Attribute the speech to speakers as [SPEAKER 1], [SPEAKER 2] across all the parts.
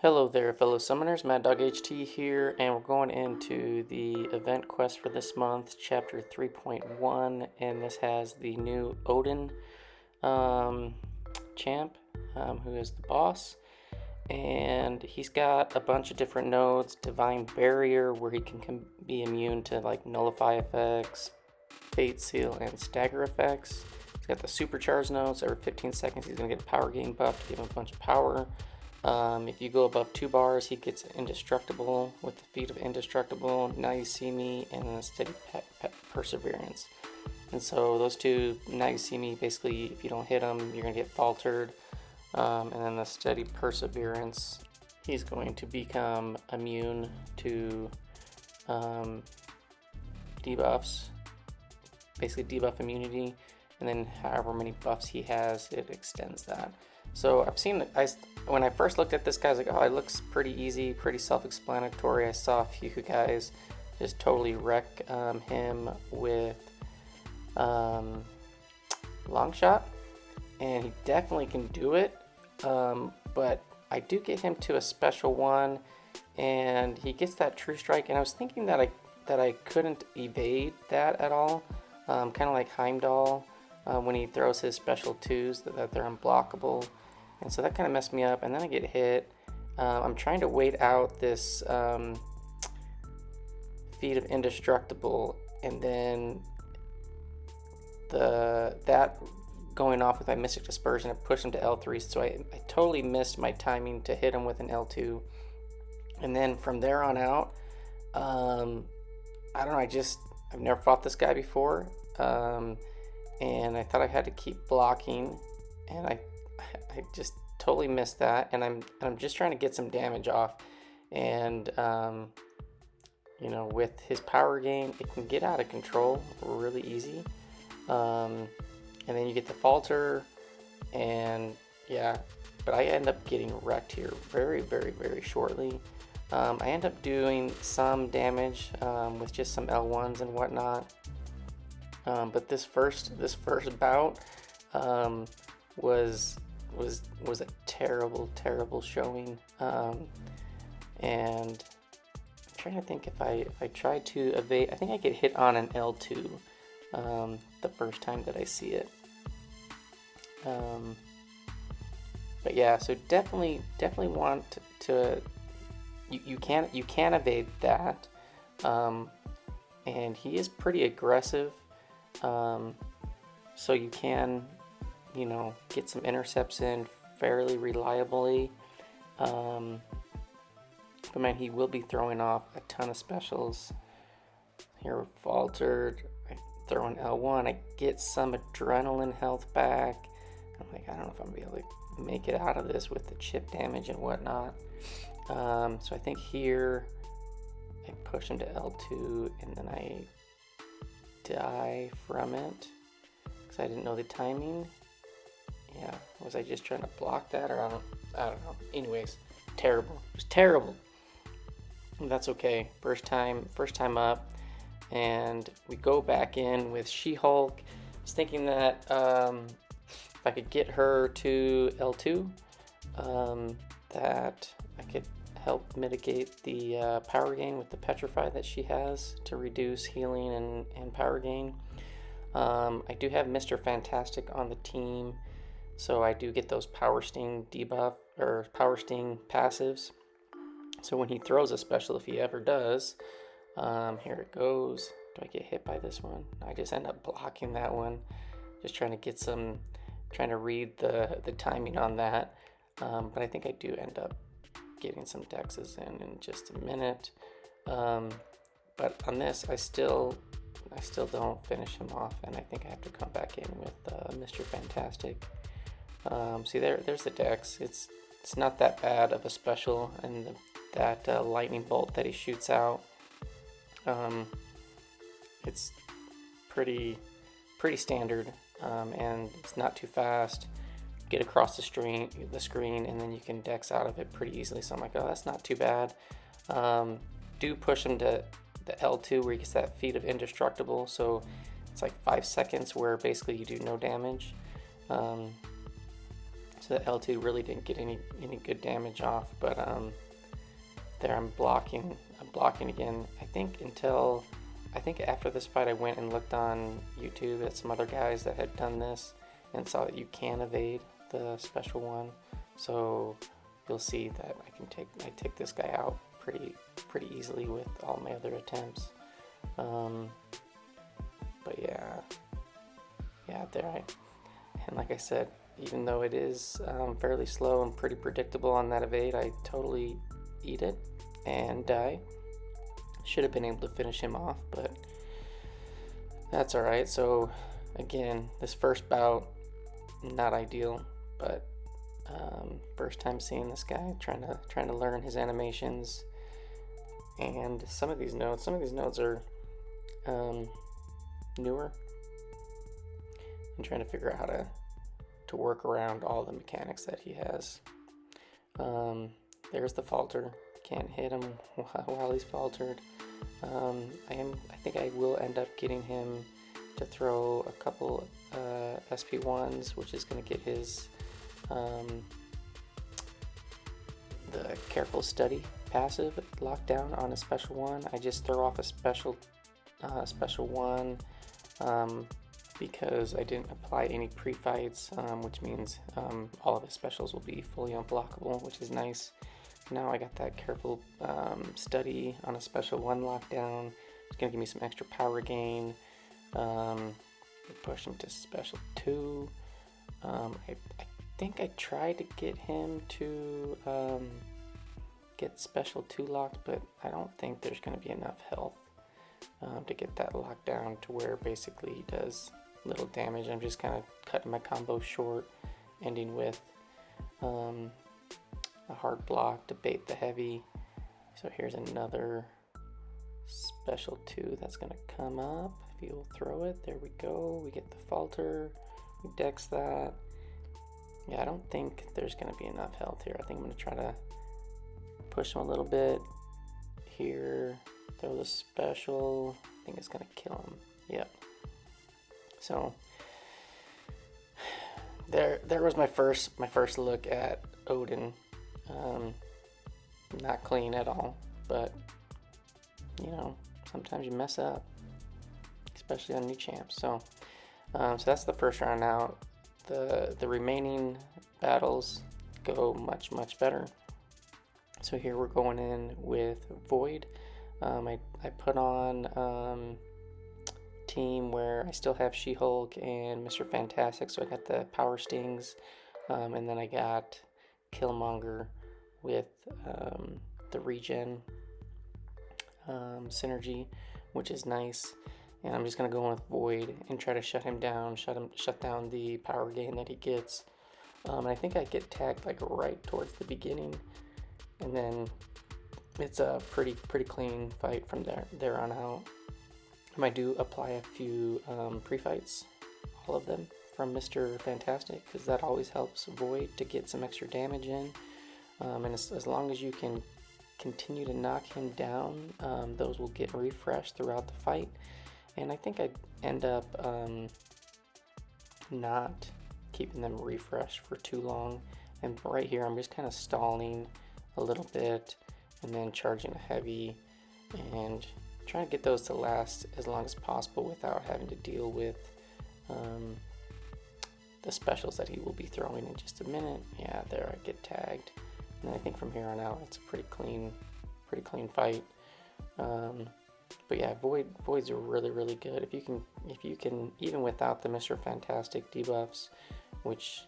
[SPEAKER 1] Hello there, fellow summoners. Mad Dog HT here, and we're going into the event quest for this month, chapter 3.1, and this has the new Odin champ, who is the boss, and he's got a bunch of different nodes. Divine Barrier, where he can be immune to like nullify effects, fate seal, and stagger effects. He's got the Supercharged nodes. Every 15 seconds he's going to get a power gain buff to give him a bunch of power. If you go above 2 bars, he gets Indestructible with the feat of Indestructible, Now You See Me, and a steady Perseverance. And so those two, Now You See Me, basically if you don't hit them, you're going to get faltered. And then the steady Perseverance, he's going to become immune to debuffs, basically debuff immunity, and then however many buffs he has, it extends that. So I've seen, when I first looked at this guy, I was like, oh, it looks pretty easy, pretty self-explanatory. I saw a few guys just totally wreck him with Longshot, and he definitely can do it. But I do get him to a special one, and he gets that True Strike, and I was thinking that I couldn't evade that at all, kind of like Heimdall when he throws his special 2s, that they're unblockable. And so that kind of messed me up, and then I get hit. I'm trying to wait out this feat of Indestructible, and then that going off with my Mystic Dispersion, it pushed him to L3, so I totally missed my timing to hit him with an L2. And then from there on out, I don't know, I've never fought this guy before, and I thought I had to keep blocking, and I just totally missed that, and I'm just trying to get some damage off, and you know, with his power gain, it can get out of control really easy, and then you get the falter, and yeah, but I end up getting wrecked here very shortly. I end up doing some damage with just some L1s and whatnot, but this first bout was a terrible showing, and I'm trying to think if I try to evade. I think I get hit on an L2 the first time that I see it, but yeah, so definitely want to, you can evade that, and he is pretty aggressive, so you can, you know, get some intercepts in fairly reliably, but man, he will be throwing off a ton of specials. Here we're faltered, I throw an L1, I get some adrenaline health back. I'm like, I don't know if I'm gonna be able to make it out of this with the chip damage and whatnot, so I think here I push him to L2, and then I die from it because I didn't know the timing. Yeah, was I just trying to block that, or I don't know. Anyways, terrible. It was terrible. That's okay. First time up, and we go back in with SheHulk. I was thinking that if I could get her to L2, that I could help mitigate the power gain with the Petrify that she has to reduce healing and power gain. I do have Mr. Fantastic on the team, so I do get those Power Sting debuff, or Power Sting passives. So when he throws a special, if he ever does, here it goes. Do I get hit by this one? I just end up blocking that one. Just trying to read the timing on that. But I think I do end up getting some dexes in just a minute. But on this, I still don't finish him off, and I think I have to come back in with Mr. Fantastic. See, there's the dex. It's not that bad of a special, and that lightning bolt that he shoots out, it's pretty standard, and it's not too fast. Get across the screen, and then you can dex out of it pretty easily. So I'm like, oh, that's not too bad. Do push him to the L2 where he gets that feat of Indestructible, so it's like 5 seconds where basically you do no damage. So the L2 really didn't get any good damage off, but there I'm blocking again. I think after this fight I went and looked on YouTube at some other guys that had done this and saw that you can evade the special one. So you'll see that I take this guy out pretty easily with all my other attempts. But yeah, and like I said, even though it is fairly slow and pretty predictable on that evade, I totally eat it and die. Should have been able to finish him off, but that's alright. So again, this first bout, not ideal, but first time seeing this guy, trying to learn his animations and some of these nodes are newer, and trying to figure out how to work around all the mechanics that he has. There's the falter. Can't hit him while he's faltered. I think I will end up getting him to throw a couple SP1s, which is going to get his the careful study passive locked down on a special one. I just throw off a special one because I didn't apply any pre-fights, which means all of his specials will be fully unblockable, which is nice. Now I got that careful study on a special one lockdown. It's gonna give me some extra power gain. Push him to special 2. I think I tried to get him to get special 2 locked, but I don't think there's gonna be enough health to get that locked down to where basically he does little damage. I'm just kind of cutting my combo short, ending with a hard block to bait the heavy. So here's another special 2 that's gonna come up. If you'll throw it, there we go. We get the falter, we dex that. Yeah, I don't think there's gonna be enough health here. I think I'm gonna try to push him a little bit here. Throw the special. I think it's gonna kill him. Yep. So there was my first look at Odin. Not clean at all, but you know, sometimes you mess up, especially on new champs. So that's the first round out. The remaining battles go much better. So here we're going in with Void. I put on team where I still have SheHulk and Mr. Fantastic, so I got the power stings, and then I got Killmonger with the regen synergy, which is nice. And I'm just gonna go in with Void and try to shut him down, shut down the power gain that he gets. And I think I get tagged like right towards the beginning, and then it's a pretty clean fight from there on out. I do apply a few pre-fights, all of them from Mr. Fantastic, because that always helps Void to get some extra damage in. And as long as you can continue to knock him down, those will get refreshed throughout the fight. And I think I end up not keeping them refreshed for too long. And right here, I'm just kind of stalling a little bit and then charging a heavy and trying to get those to last as long as possible without having to deal with the specials that he will be throwing in just a minute. Yeah, there I get tagged. And I think from here on out, it's a pretty clean fight. But yeah, Voids are really good. If you can, even without the Mr. Fantastic debuffs, which,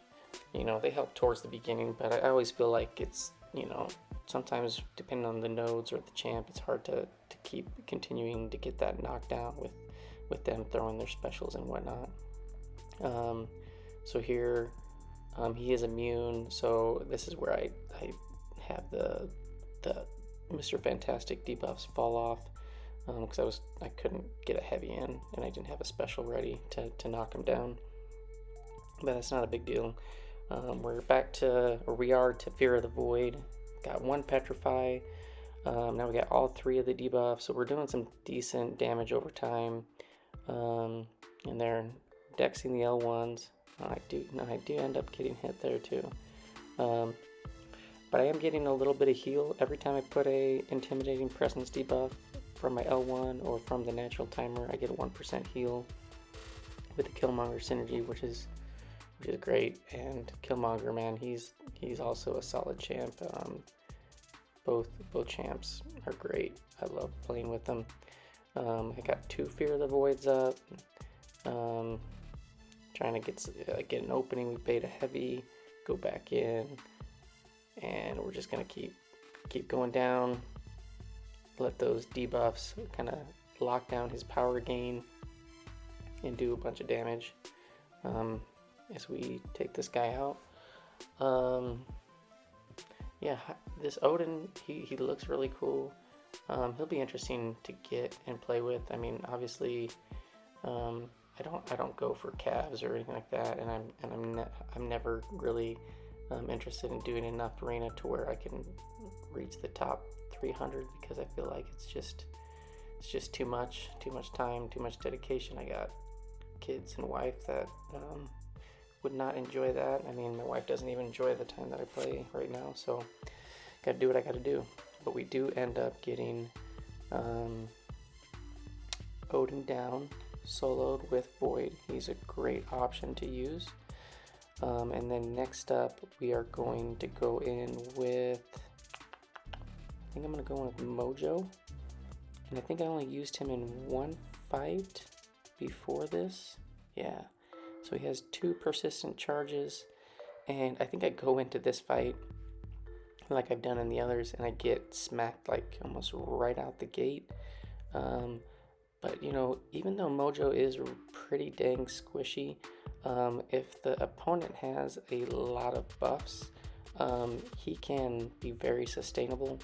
[SPEAKER 1] you know, they help towards the beginning, but I always feel like it's, you know, sometimes depending on the nodes or the champ, it's hard to keep continuing to get that knockdown with them throwing their specials and whatnot. So here, he is immune, so this is where I have the Mr. Fantastic debuffs fall off, because I couldn't get a heavy in and I didn't have a special ready to knock him down. But that's not a big deal. We're back to where we are, to Fear of the Void. Got 1 petrify. Now we got all 3 of the debuffs, so we're doing some decent damage over time. And they're dexing the L1s. I do end up getting hit there too. But I am getting a little bit of heal every time I put a intimidating presence debuff from my L1 or from the natural timer. I get a 1% heal with the Killmonger synergy, which is great. And Killmonger, man, he's also a solid champ. Both champs are great. I love playing with them. I got 2 Fear of the Voids up. Trying to get an opening with beta heavy, go back in, and we're just gonna keep going down. Let those debuffs kind of lock down his power gain and do a bunch of damage as we take this guy out. Yeah, this Odin, he looks really cool. He'll be interesting to get and play with. I mean, obviously, I don't go for calves or anything like that, and I'm never really interested in doing enough arena to where I can reach the top 300, because I feel like it's just too much time, too much dedication. I got kids and wife that would not enjoy that. I mean, my wife doesn't even enjoy the time that I play right now, so gotta do what I gotta do. But we do end up getting Odin down, soloed with Void. He's a great option to use. And then next up, we are going to go in with, I think I'm going to go in with Mojo. And I think I only used him in 1 fight before this. Yeah. So he has 2 persistent charges. And I think I go into this fight like I've done in the others, and I get smacked like almost right out the gate. But you know, even though Mojo is pretty dang squishy, if the opponent has a lot of buffs, he can be very sustainable,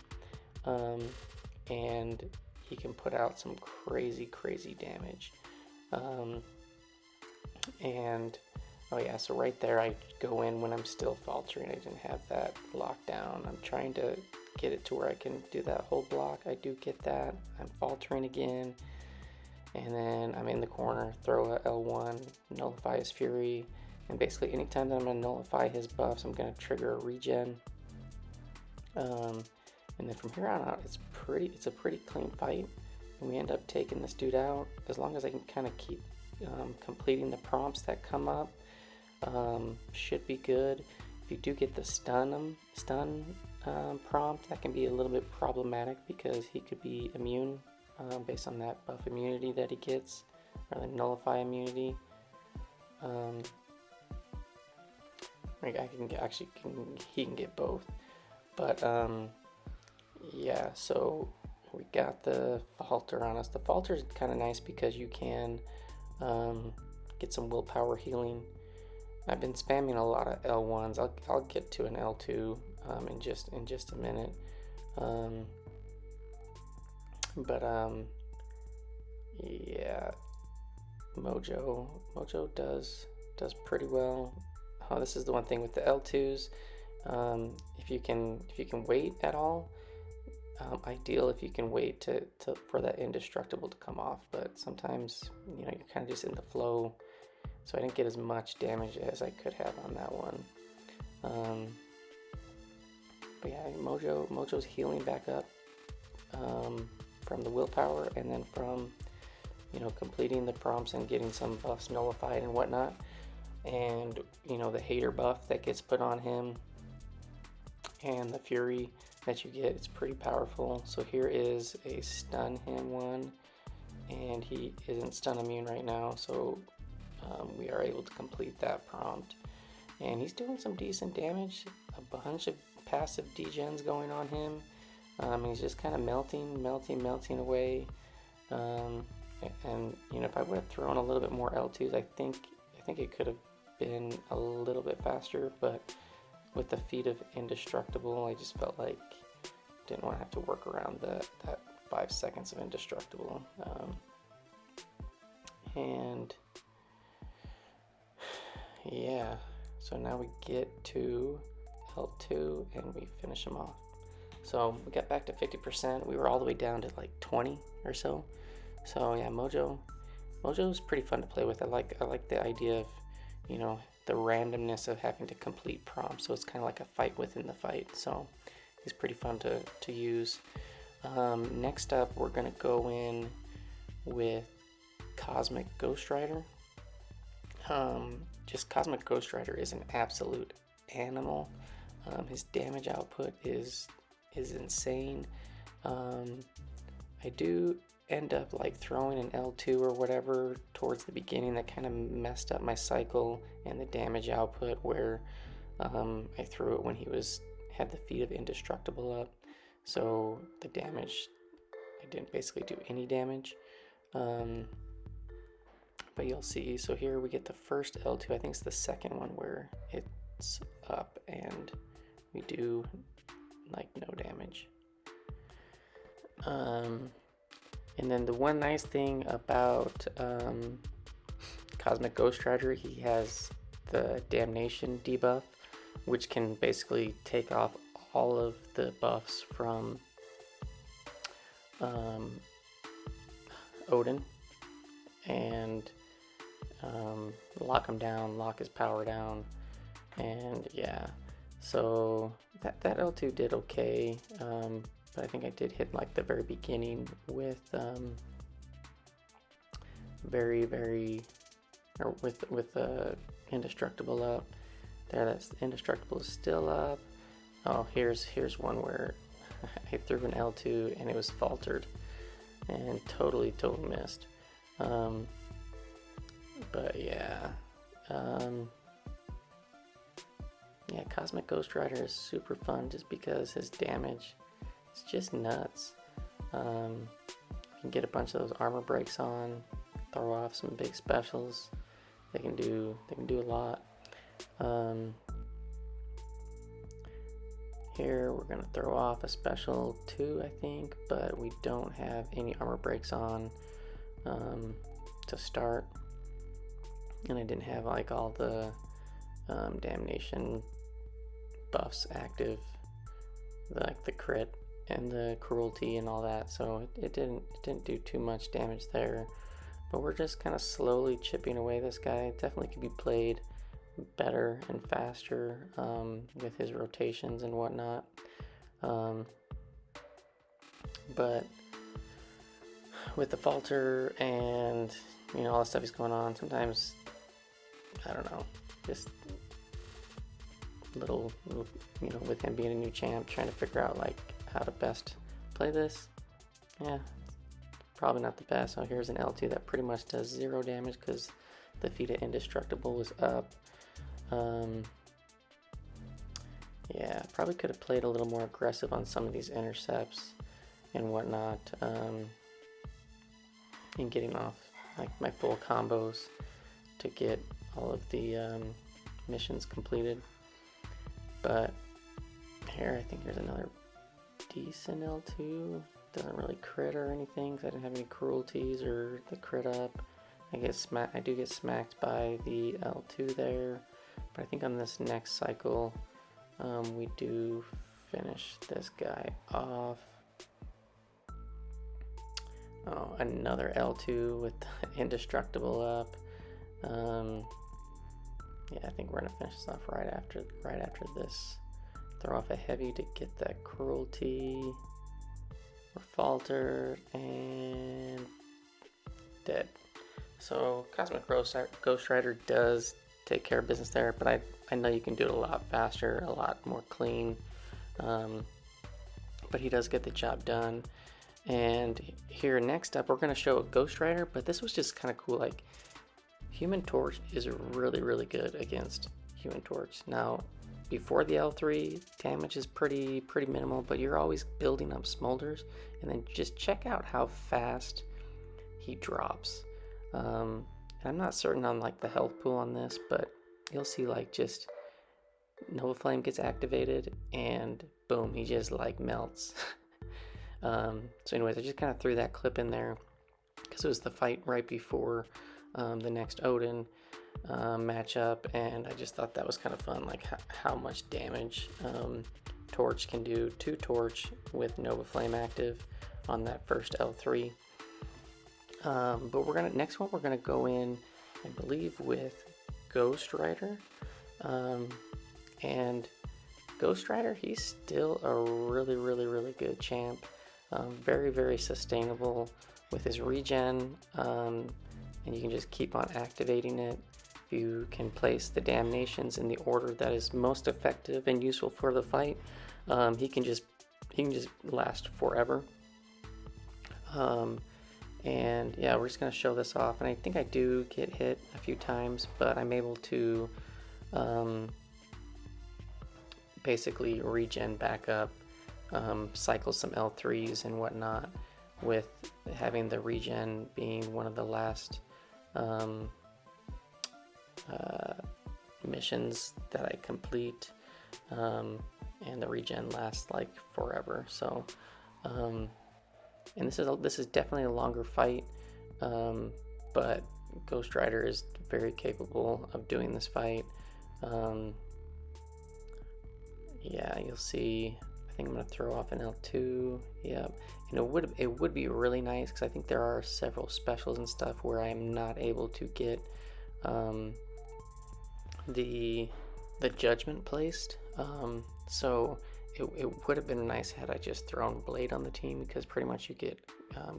[SPEAKER 1] and he can put out some crazy damage. And oh yeah, so right there I go in when I'm still faltering. I didn't have that lockdown. I'm trying to get it to where I can do that whole block. I do get that. I'm faltering again. And then I'm in the corner, throw a L1, nullify his fury, and basically anytime that I'm going to nullify his buffs, I'm going to trigger a regen. And then from here on out, it's a pretty clean fight, and we end up taking this dude out. As long as I can kind of keep completing the prompts that come up, should be good. If you do get the stun prompt, that can be a little bit problematic because he could be immune. Based on that buff immunity that he gets, or the nullify immunity. He can get both. But yeah, so we got the falter on us. The falter is kind of nice because you can get some willpower healing. I've been spamming a lot of L1s. I'll get to an L2 in just a minute. But yeah, Mojo does pretty well. Oh, this is the one thing with the L2s. If you can wait at all, ideal if you can wait for that Indestructible to come off. But sometimes, you know, you're kind of just in the flow, so I didn't get as much damage as I could have on that one. But yeah, Mojo's healing back up. From the willpower, and then from, you know, completing the prompts and getting some buffs nullified and whatnot, and you know, the hater buff that gets put on him and the fury that you get, it's pretty powerful. So here is a stun him one, and he isn't stun immune right now, so we are able to complete that prompt, and he's doing some decent damage. A bunch of passive degens going on him. He's just kind of melting away, and you know, if I would have thrown a little bit more L2s, I think it could have been a little bit faster. But with the feat of Indestructible, I just felt like didn't want to have to work around that 5 seconds of Indestructible. And yeah, so now we get to L2 and we finish him off. So we got back to 50%. We were all the way down to like 20 or so. So yeah, Mojo's pretty fun to play with. I like the idea of, you know, the randomness of having to complete prompts. So it's kind of like a fight within the fight. So he's pretty fun to use. Next up, we're going to go in with Cosmic Ghost Rider. Just Cosmic Ghost Rider is an absolute animal. His damage output is insane. I do end up like throwing an L2 or whatever towards the beginning that kind of messed up my cycle and the damage output, where I threw it when he had the feat of Indestructible up, so the damage, I didn't basically do any damage. But you'll see, so here we get the first L2, I think it's the second one where it's up and we do like no damage. And then the one nice thing about Cosmic Ghost Rider, he has the Damnation debuff, which can basically take off all of the buffs from Odin and lock him down, lock his power down, and yeah, so that L2 did okay, but I think I did hit like the very beginning with with Indestructible up. There, that's Indestructible is still up. Oh, here's one where I threw an L2 and it was faltered and totally missed. But yeah, yeah, Cosmic Ghost Rider is super fun just because his damage is just nuts. You can get a bunch of those armor breaks on, throw off some big specials. They can do a lot. Here we're gonna throw off a special too, I think, but we don't have any armor breaks on to start, and I didn't have like all the damnation buffs active, like the crit and the cruelty and all that, so it didn't do too much damage there. But we're just kind of slowly chipping away this guy. It definitely could be played better and faster with his rotations and whatnot, but with the falter and all the stuff he's going on, sometimes I don't know, just little with him being a new champ, trying to figure out like how to best play this. Yeah, probably not the best. So here's an L2 that pretty much does 0 damage because the feat of Indestructible was up. Yeah, probably could have played a little more aggressive on some of these intercepts and whatnot, and getting off like my full combos to get all of the missions completed. But here I think here's another decent L2. Doesn't really crit or anything because I didn't have any cruelties or the crit up. I do get smacked by the L2 there, but I think on this next cycle we do finish this guy off. Oh, another L2 with Indestructible up. Yeah, I think we're gonna finish this off right after this. Throw off a heavy to get that cruelty. We're faltered and dead. So Cosmic Ghost Rider does take care of business there, but I know you can do it a lot faster, a lot more clean. But he does get the job done. And here next up, we're gonna show a Ghost Rider, but this was just kind of cool. Like, Human Torch is really good against Human Torch. Now, before the L3, damage is pretty minimal, but you're always building up smolders, and then just check out how fast he drops. And I'm not certain on like the health pool on this, but you'll see like just Nova Flame gets activated and boom, he just like melts. So anyways, I just kind of threw that clip in there because it was the fight right before the next Odin matchup, and I just thought that was kind of fun, like how much damage Torch can do to Torch with Nova Flame active on that first L3. But next one we're gonna go in, I believe, with Ghost Rider. And Ghost Rider, he's still a really good champ. Very, very sustainable with his regen, and you can just keep on activating it. If you can place the damnations in the order that is most effective and useful for the fight, he can just last forever. And yeah, we're just gonna show this off, and I think I do get hit a few times, but I'm able to basically regen back up, cycle some L3s and whatnot, with having the regen being one of the last missions that I complete, and the regen lasts like forever. So and this is definitely a longer fight, but Ghost Rider is very capable of doing this fight. Yeah, you'll see. I think I'm gonna throw off an L2. Yep. And it would be really nice, because I think there are several specials and stuff where I'm not able to get the judgment placed. So it would have been nice had I just thrown Blade on the team, because pretty much you get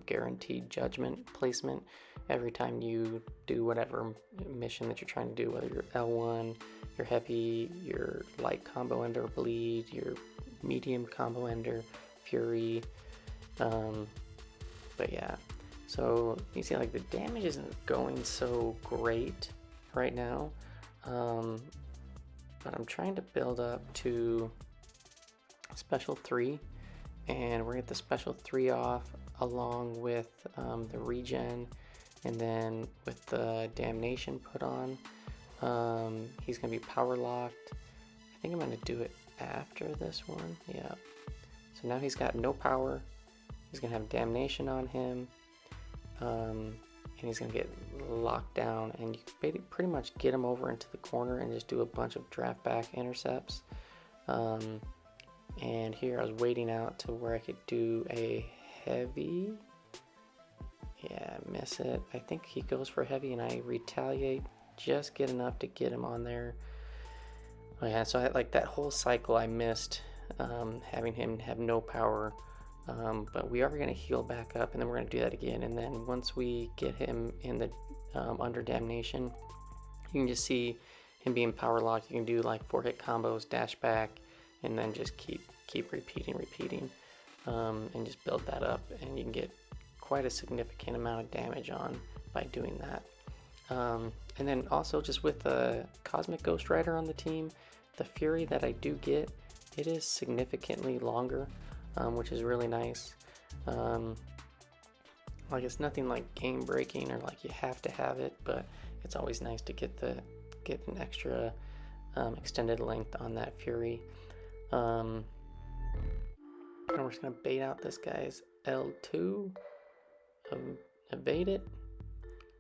[SPEAKER 1] guaranteed judgment placement every time you do whatever mission that you're trying to do, whether you're L1, your heavy, your light combo ender, bleed, your medium combo ender, fury. But yeah, so you see, like, the damage isn't going so great right now, but I'm trying to build up to special 3, and we're gonna get the special 3 off along with the regen, and then with the damnation put on, he's gonna be power locked. I think I'm gonna do it after this one. Yeah, so now he's got no power, he's gonna have damnation on him, and he's gonna get locked down, and you can pretty much get him over into the corner and just do a bunch of draft back intercepts. And here I was waiting out to where I could do a heavy. Yeah, miss it. I think he goes for heavy and I retaliate, just get enough to get him on there. Oh yeah, so like that whole cycle I missed, having him have no power, but we are going to heal back up, and then we're going to do that again. And then once we get him in the under damnation, you can just see him being power locked. You can do like 4-hit combos, dash back, and then just keep repeating, and just build that up, and you can get quite a significant amount of damage on by doing that. And then also, just with the Cosmic Ghost Rider on the team, the Fury that I do get, it is significantly longer, which is really nice. Like, it's nothing like game breaking or like you have to have it, but it's always nice to get an extra extended length on that Fury. And we're just gonna bait out this guy's L2, evade it,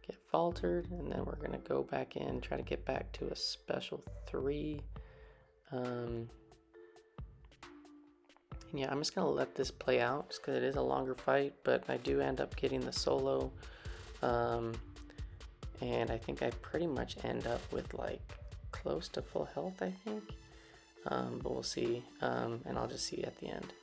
[SPEAKER 1] get faltered, and then we're gonna go back in, try to get back to a special 3. And yeah, I'm just gonna let this play out just because it is a longer fight, but I do end up getting the solo, and I think I pretty much end up with like close to full health, I think. But we'll see, and I'll just see at the end.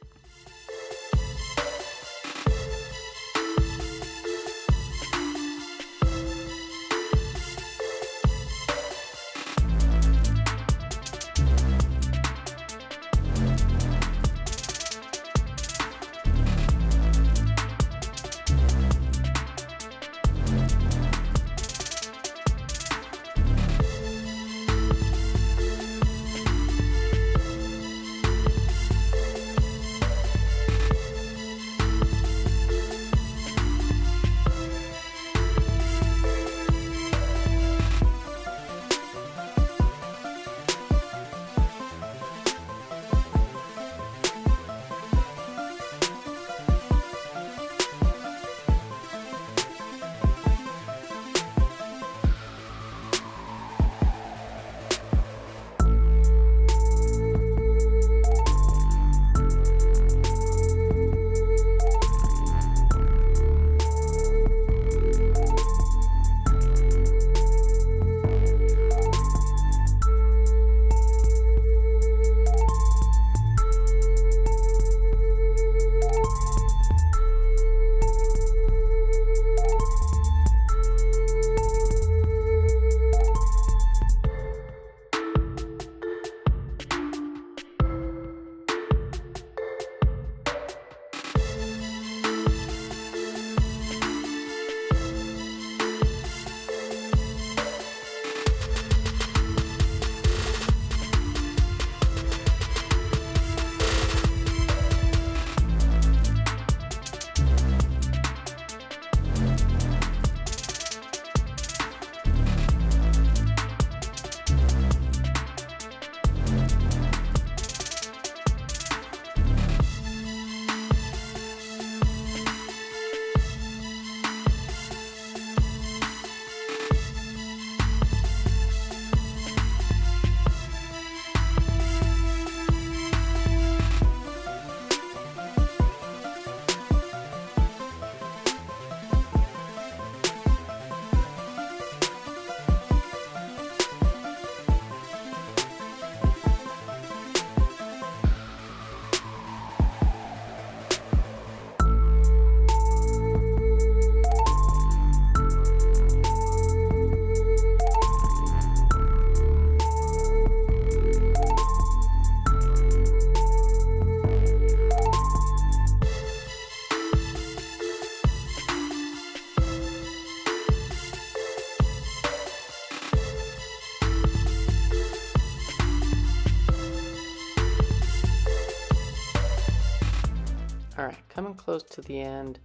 [SPEAKER 1] Alright, coming close to the end.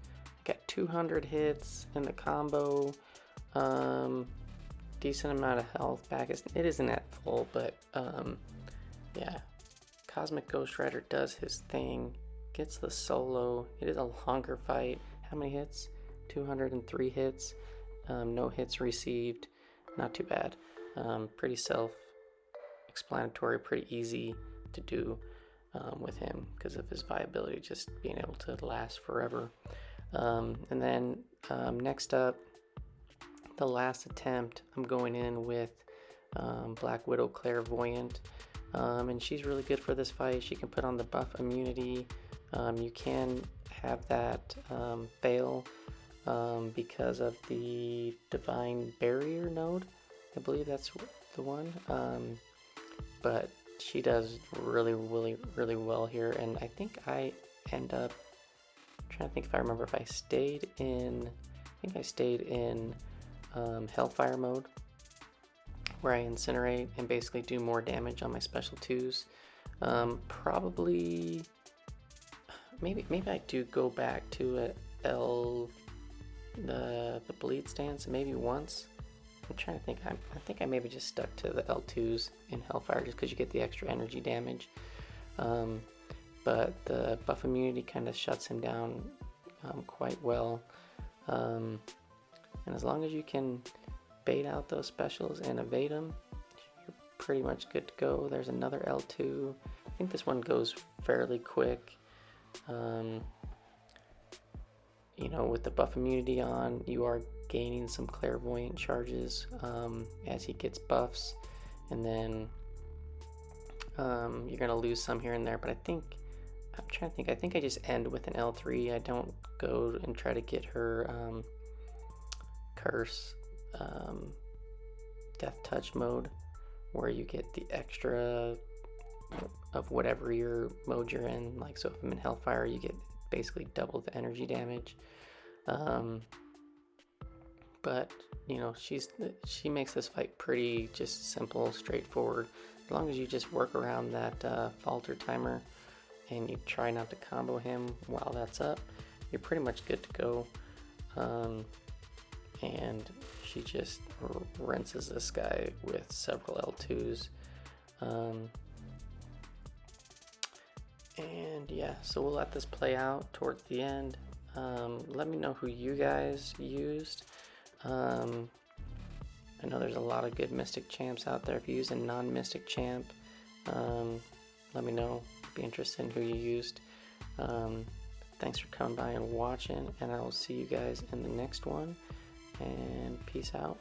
[SPEAKER 1] Got 200 hits in the combo. Decent amount of health back. It isn't at full, but yeah. Cosmic Ghost Rider does his thing. Gets the solo. It is a longer fight. How many hits? 203 hits. No hits received. Not too bad. Pretty self-explanatory, pretty easy to do with him because of his viability, just being able to last forever. And then next up, the last attempt, I'm going in with Black Widow Clairvoyant. And she's really good for this fight. She can put on the buff immunity. You can have that fail because of the Divine Barrier node. I believe that's the one. But she does really well here. And I think I end up trying to think if I remember if I stayed in. I think I stayed in Hellfire mode, where I incinerate and basically do more damage on my special 2s. Probably, maybe I do go back to the bleed stance maybe once. I'm trying to think. I think I maybe just stuck to the L2s in Hellfire just because you get the extra energy damage. But the buff immunity kind of shuts him down quite well. And as long as you can bait out those specials and evade them, you're pretty much good to go. There's another L2. I think this one goes fairly quick. You know, with the buff immunity on, you are gaining some clairvoyant charges as he gets buffs, and then you're gonna lose some here and there. But I'm trying to think. I think I just end with an L3. I don't go and try to get her curse death touch mode, where you get the extra of whatever your mode you're in. Like, so if I'm in Hellfire, you get basically double the energy damage. But you know, she makes this fight pretty just simple, straightforward. As long as you just work around that falter timer and you try not to combo him while that's up, you're pretty much good to go. And she just rinses this guy with several L2s. And yeah, so we'll let this play out towards the end. Let me know who you guys used. I know there's a lot of good Mystic champs out there. If you use a non-Mystic champ, let me know. Be interested in who you used. Thanks for coming by and watching, and I will see you guys in the next one. And peace out.